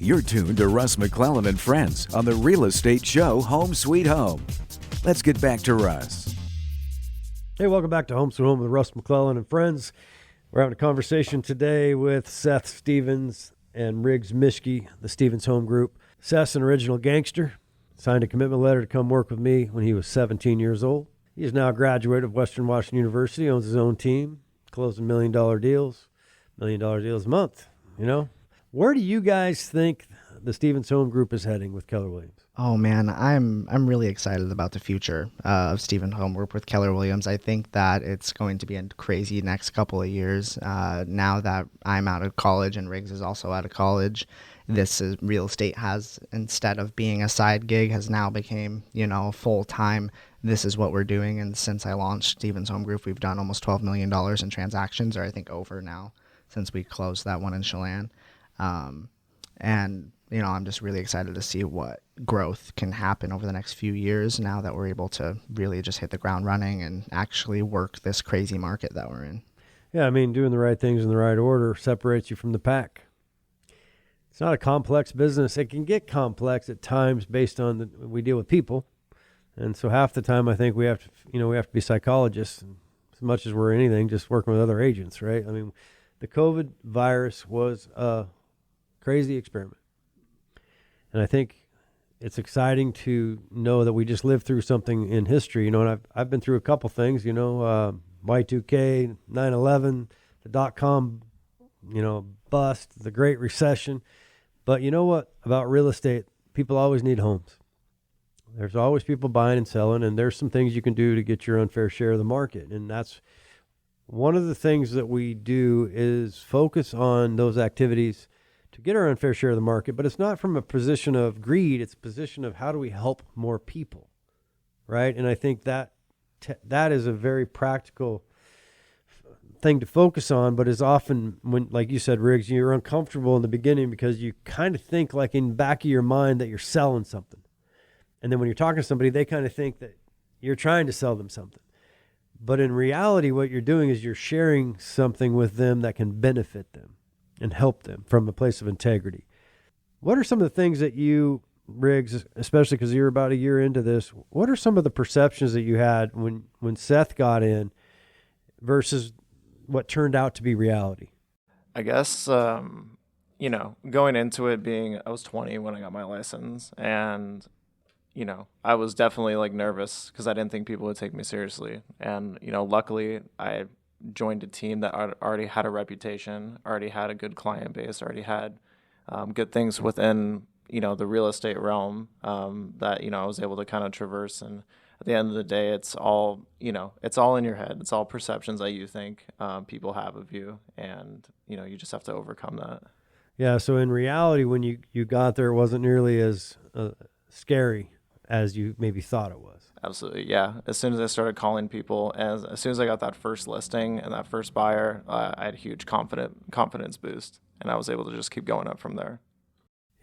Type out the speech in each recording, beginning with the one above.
You're tuned to Russ McClellan and Friends on the real estate show Home Sweet Home. Let's get back to Russ. Hey, welcome back to Home Sweet Home with Russ McClellan and Friends. We're having a conversation today with Seth Stevens and Riggs Mischke, the Stevens Home Group. Seth's an original gangster. Signed a commitment letter to come work with me when he was 17 years old. He is now a graduate of Western Washington University, owns his own team, closing $1 million deals, $1 million deals a month, you know. Where do you guys think the Stevens Home Group is heading with Keller Williams? Oh man, I'm really excited about the future of Stevens Home Group with Keller Williams. I think that it's going to be a crazy next couple of years. Now that I'm out of college and Riggs is also out of college, real estate has, instead of being a side gig, has now became, full time. This is what we're doing. And since I launched Stevens Home Group, we've done almost $12 million in transactions, or I think over now, since we closed that one in Chelan. I'm just really excited to see what growth can happen over the next few years now that we're able to really just hit the ground running and actually work this crazy market that we're in. Yeah, I mean, doing the right things in the right order separates you from the pack. It's not a complex business. It can get complex at times based on we deal with people. And so half the time I think we have to be psychologists as much as we're anything, just working with other agents, right? I mean, the COVID virus was a crazy experiment. And I think it's exciting to know that we just lived through something in history, and I've been through a couple things, Y2K, 9/11, the dot-com, bust, the Great Recession. But you know what about real estate? People always need homes. There's always people buying and selling, and there's some things you can do to get your unfair share of the market. And that's one of the things that we do is focus on those activities to get our unfair share of the market, but it's not from a position of greed. It's a position of how do we help more people, right? And I think that is a very practical thing to focus on, but is often when, like you said, Riggs, you're uncomfortable in the beginning because you kind of think like in the back of your mind that you're selling something. And then when you're talking to somebody, they kind of think that you're trying to sell them something. But in reality, what you're doing is you're sharing something with them that can benefit them and help them from a place of integrity. What are some of the things that you, Riggs, especially because you're about a year into this, what are some of the perceptions that you had when Seth got in versus what turned out to be reality? I guess, going into it I was 20 when I got my license, and, I was definitely nervous because I didn't think people would take me seriously. And, luckily I joined a team that already had a reputation, already had a good client base, already had good things within, the real estate realm that, I was able to kind of traverse. And at the end of the day, it's all in your head. It's all perceptions that you think people have of you. And, you just have to overcome that. Yeah. So in reality, when you got there, it wasn't nearly as scary as you maybe thought it was. Absolutely, yeah. As soon as I started calling people, and as soon as I got that first listing and that first buyer, I had a huge confidence boost, and I was able to just keep going up from there.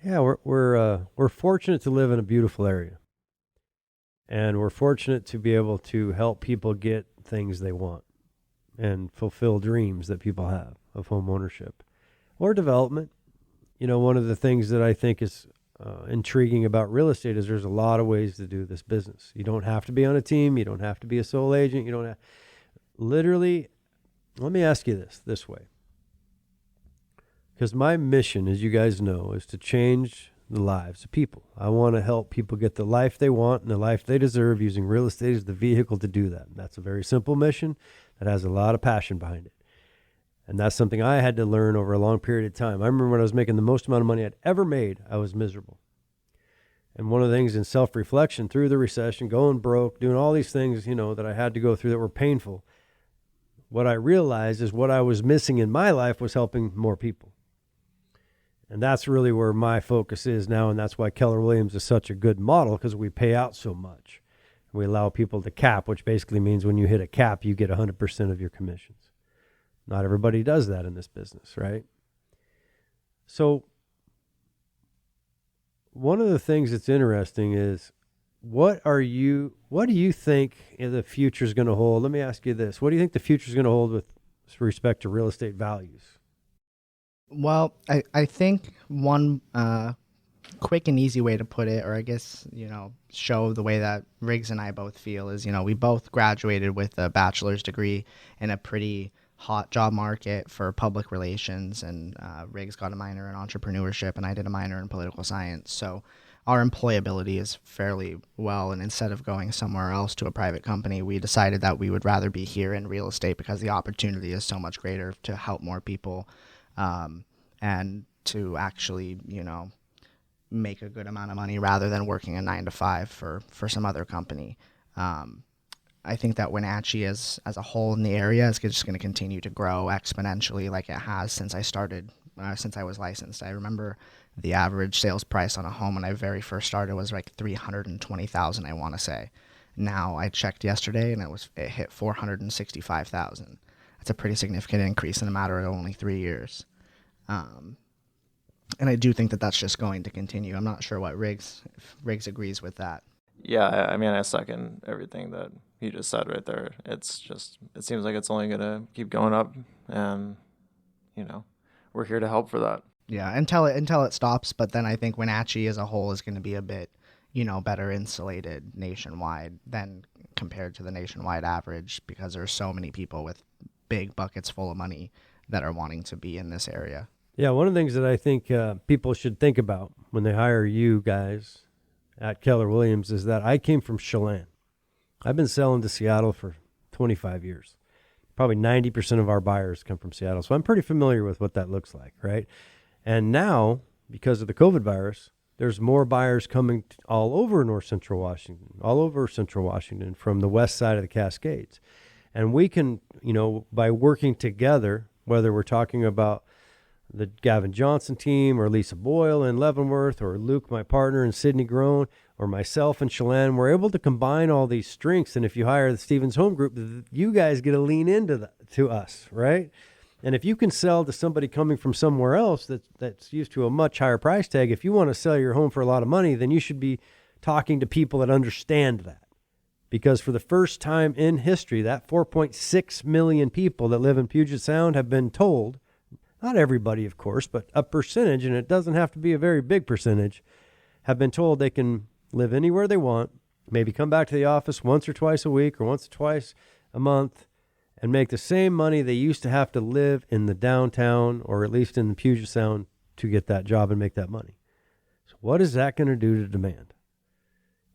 Yeah, we're fortunate to live in a beautiful area, and we're fortunate to be able to help people get things they want and fulfill dreams that people have of home ownership or development. One of the things that I think is intriguing about real estate is there's a lot of ways to do this business. You don't have to be on a team. You don't have to be a sole agent. You don't have, literally, let me ask you this way. Because my mission, as you guys know, is to change the lives of people. I want to help people get the life they want and the life they deserve using real estate as the vehicle to do that. And that's a very simple mission that has a lot of passion behind it. And that's something I had to learn over a long period of time. I remember when I was making the most amount of money I'd ever made, I was miserable. And one of the things in self-reflection through the recession, going broke, doing all these things, that I had to go through that were painful, what I realized is what I was missing in my life was helping more people. And that's really where my focus is now, and that's why Keller Williams is such a good model, because we pay out so much. We allow people to cap, which basically means when you hit a cap, you get 100% of your commissions. Not everybody does that in this business, right? So one of the things that's interesting is what do you think the future is going to hold? Let me ask you this. What do you think the future is going to hold with respect to real estate values? Well, I think one quick and easy way to put it, or I guess, show the way that Riggs and I both feel is, we both graduated with a bachelor's degree in a pretty hot job market for public relations, and Riggs got a minor in entrepreneurship, and I did a minor in political science. So our employability is fairly well, and instead of going somewhere else to a private company, we decided that we would rather be here in real estate because the opportunity is so much greater to help more people, and to actually, make a good amount of money rather than working a 9 to 5 for some other company. I think that Wenatchee as a whole in the area is just going to continue to grow exponentially like it has since I started, since I was licensed. I remember the average sales price on a home when I very first started was like $320,000, I want to say. Now I checked yesterday and it hit $465,000. That's a pretty significant increase in a matter of only 3 years. And I do think that that's just going to continue. I'm not sure if Riggs agrees with that. Yeah, I mean, I second everything that he just said right there. It seems like it's only going to keep going up, and, we're here to help for that. Yeah, until it stops. But then I think Wenatchee as a whole is going to be a bit, better insulated nationwide than compared to the nationwide average, because there's so many people with big buckets full of money that are wanting to be in this area. Yeah, one of the things that I think people should think about when they hire you guys at Keller Williams is that I came from Chelan. I've been selling to Seattle for 25 years. Probably 90% of our buyers come from Seattle. So I'm pretty familiar with what that looks like, right? And now, because of the COVID virus, there's more buyers coming all over North Central Washington, all over Central Washington from the west side of the Cascades. And we can, by working together, whether we're talking about the Gavin Johnson team or Lisa Boyle in Leavenworth or Luke, my partner, and Sidney Groen, or myself and Chelan, we're able to combine all these strengths. And if you hire the Stevens Home Group, you guys get to lean into to us, right? And if you can sell to somebody coming from somewhere else that's used to a much higher price tag, if you want to sell your home for a lot of money, then you should be talking to people that understand that. Because for the first time in history, that 4.6 million people that live in Puget Sound have been told, not everybody, of course, but a percentage, and it doesn't have to be a very big percentage, have been told they can live anywhere they want, maybe come back to the office once or twice a week or once or twice a month, and make the same money they used to have to live in the downtown or at least in the Puget Sound to get that job and make that money. So what is that going to do to demand?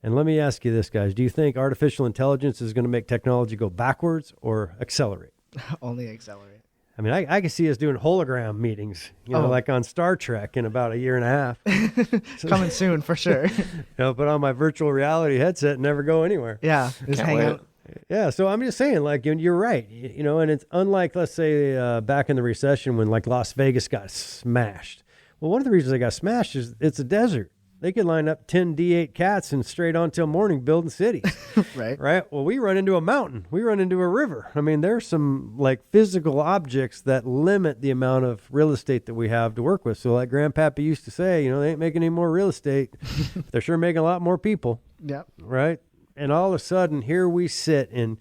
And let me ask you this, guys. Do you think artificial intelligence is going to make technology go backwards or accelerate? Only accelerate. I mean, I can see us doing hologram meetings, like on Star Trek in about a year and a half. Coming soon, for sure. Put on my virtual reality headset and never go anywhere. Yeah, just hang out. Yeah, so I'm just saying, you're right. And it's unlike, let's say, back in the recession when, Las Vegas got smashed. Well, one of the reasons they got smashed is it's a desert. They could line up 10 D8 cats and straight on till morning building cities. Right. Right. Well, we run into a mountain. We run into a river. I mean, there's some physical objects that limit the amount of real estate that we have to work with. So like Grandpappy used to say, they ain't making any more real estate. They're sure making a lot more people. Yep. Right. And all of a sudden, here we sit in,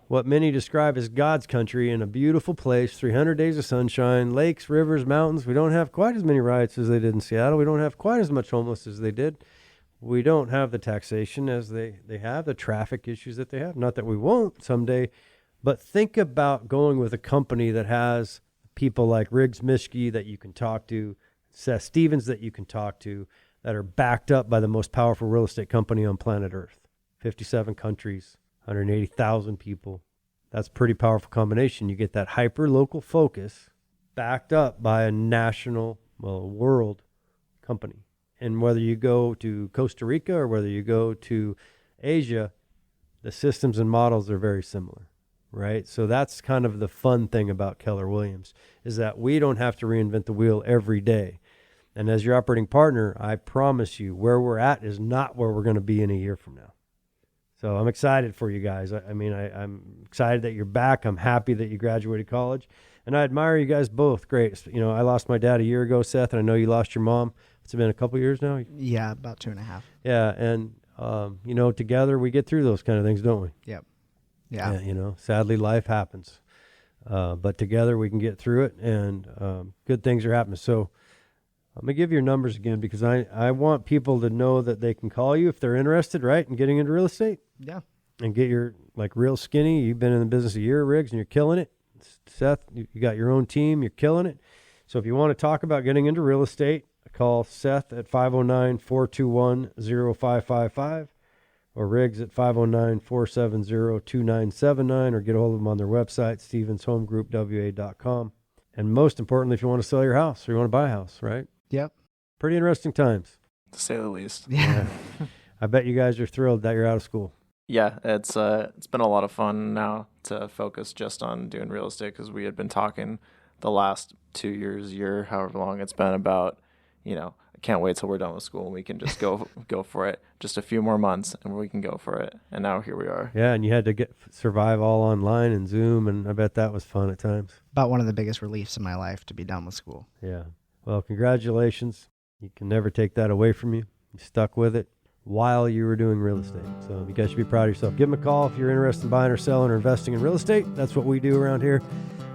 what many describe as God's country, in a beautiful place, 300 days of sunshine, lakes, rivers, mountains. We don't have quite as many riots as they did in Seattle. We don't have quite as much homeless as they did. We don't have the taxation as they have, the traffic issues that they have. Not that we won't someday, but think about going with a company that has people like Riggs Mischke that you can talk to, Seth Stevens that you can talk to, that are backed up by the most powerful real estate company on planet Earth. 57 countries. 180,000 people. That's a pretty powerful combination. You get that hyper-local focus backed up by a national, world company. And whether you go to Costa Rica or whether you go to Asia, the systems and models are very similar, right? So that's kind of the fun thing about Keller Williams, is that we don't have to reinvent the wheel every day. And as your operating partner, I promise you, where we're at is not where we're going to be in a year from now. So I'm excited for you guys. I'm excited that you're back. I'm happy that you graduated college. And I admire you guys both. Great. I lost my dad a year ago, Seth, and I know you lost your mom. It's been a couple years now? Yeah, about 2.5. Yeah, and, together we get through those kind of things, don't we? Yep. Yeah. Sadly, life happens. But together we can get through it, and good things are happening. So I'm going to give your numbers again because I want people to know that they can call you if they're interested, right, in getting into real estate. Yeah. And get your, like, real skinny. You've been in the business a year, Riggs, and you're killing it. Seth, you got your own team. You're killing it. So if you want to talk about getting into real estate, call Seth at 509-421-0555 or Riggs at 509-470-2979 or get a hold of them on their website, stevenshomegroupwa.com. And most importantly, if you want to sell your house or you want to buy a house, right? Yep. Pretty interesting times. To say the least. Yeah. I bet you guys are thrilled that you're out of school. Yeah, it's been a lot of fun now to focus just on doing real estate because we had been talking the last 2 year, however long it's been about, I can't wait till we're done with school and we can just go for it. Just a few more months and we can go for it. And now here we are. Yeah, and you had to survive all online and Zoom, and I bet that was fun at times. About one of the biggest reliefs in my life to be done with school. Yeah. Well, congratulations. You can never take that away from you. You stuck with it while you were doing real estate. So you guys should be proud of yourself. Give them a call if you're interested in buying or selling or investing in real estate. That's what we do around here.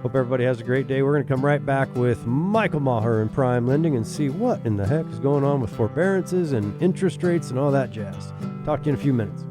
Hope everybody has a great day. We're going to come right back with Michael Maher and PrimeLending and see what in the heck is going on with forbearances and interest rates and all that jazz. Talk to you in a few minutes.